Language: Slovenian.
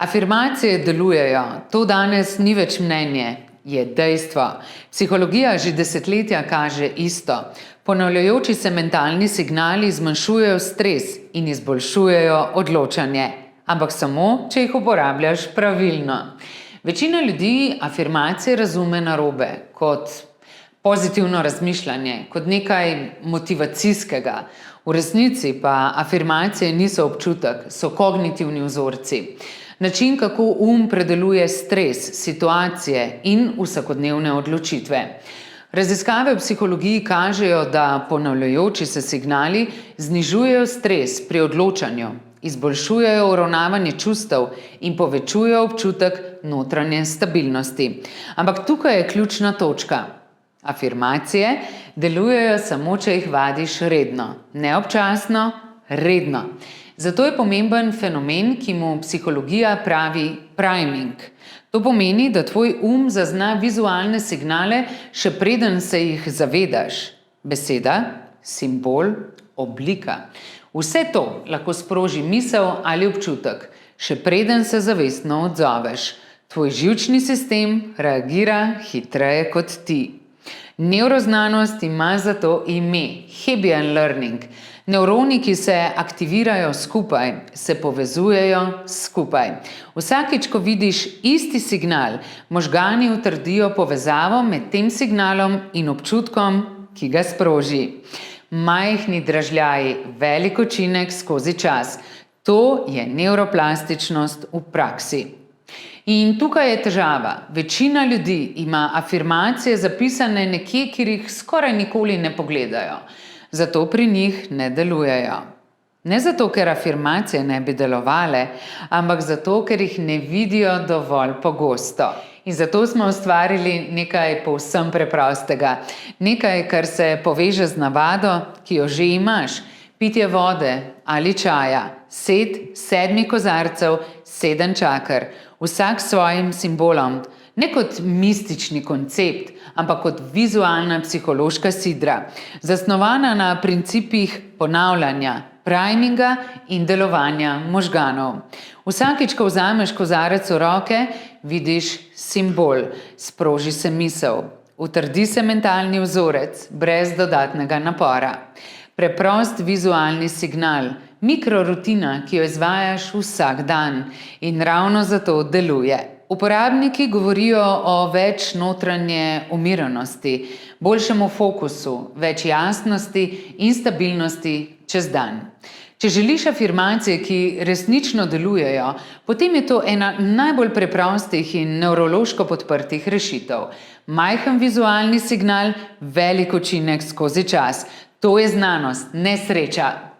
Afirmacije delujejo, to danes ni več mnenje, je dejstvo. Psihologija že desetletja kaže isto. Ponavljajoči se mentalni signali zmanjšujejo stres in izboljšujejo odločanje. Ampak samo, če jih uporabljaš pravilno. Večina ljudi afirmacije razume narobe, kot pozitivno razmišljanje, kot nekaj motivacijskega. V resnici pa afirmacije niso občutek, so kognitivni vzorci. Način, kako predeluje stres, situacije in vsakodnevne odločitve. Raziskave v psihologiji kažejo, da ponavljajoči se signali znižujejo stres pri odločanju, izboljšujejo uravnavanje čustev in povečujejo občutek notranje stabilnosti. Ampak tukaj je ključna točka. Afirmacije delujejo samo, če jih vadiš redno, ne občasno, redno. Zato je pomemben fenomen, ki mu psihologija pravi priming. To pomeni, da tvoj zazna vizualne signale, še preden se jih zavedaš. Beseda, simbol, oblika. Vse to lahko sproži misel ali občutek, še preden se zavestno odzoveš. Tvoj živčni sistem reagira hitreje kot ti. Nevroznanost ima zato ime Hebbian learning. Nevroni, ki se aktivirajo skupaj, se povezujejo skupaj. Vsakič, ko vidiš isti signal, možgani utrdijo povezavo med tem signalom in občutkom, ki ga sproži. Majhni dražljaji, velik učinek skozi čas. To je nevroplastičnost v praksi. In tukaj je težava. Večina ljudi ima afirmacije zapisane nekje, kjer jih skoraj nikoli ne pogledajo. Zato pri njih ne delujejo. Ne zato, ker afirmacije ne bi delovale, ampak zato, ker jih ne vidijo dovolj pogosto. In zato smo ustvarili nekaj povsem preprostega. Nekaj, kar se poveže z navado, ki jo že imaš. Pitje vode ali čaja. 7 kozarcev, 7 čaker. Vsak s svojim simbolom. Ne kot mistični koncept, ampak kot vizualna psihološka sidra, zasnovana na principih ponavljanja, priminga in delovanja možganov. Vsakič, ko vzameš kozarec v roke, vidiš simbol, sproži se misel, utrdi se mentalni vzorec, brez dodatnega napora. Preprost vizualni signal, mikrorutina, ki jo izvajaš vsak dan in ravno zato deluje. Uporabniki govorijo o več notranje umiranosti, boljšemu fokusu, več jasnosti in stabilnosti čez dan. Če želiš afirmacije, ki resnično delujejo, potem je to ena najbolj preprostih in nevrološko podprtih rešitev. Majhen vizualni signal, velik učinek skozi čas. To je znanost, ne sreča.